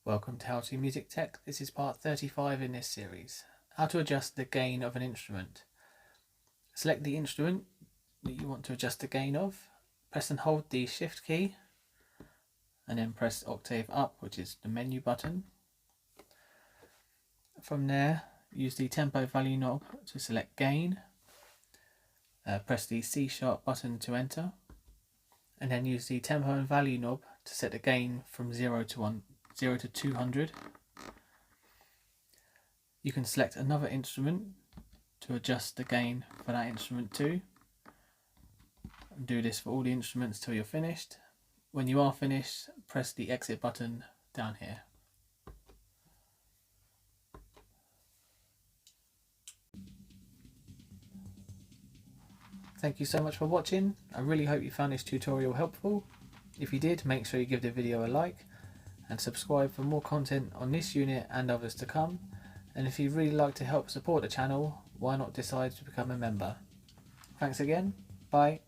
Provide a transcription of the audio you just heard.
Welcome to How to Music Tech. This is part 35 in this series. How to adjust the gain of an instrument. Select the instrument that you want to adjust the gain of. Press and hold the shift key and then press octave up, which is the menu button. From there, use the tempo value knob to select gain. Press the C# button to enter, and then use the tempo and value knob to set the gain from 0 to 200. You can select another instrument to adjust the gain for that instrument too. And do this for all the instruments till you're finished. When you are finished, press the exit button down here. Thank you so much for watching. I really hope you found this tutorial helpful. If you did, make sure you give the video a like and subscribe for more content on this unit and others to come. And if you'd really like to help support the channel, why not decide to become a member? Thanks again. Bye.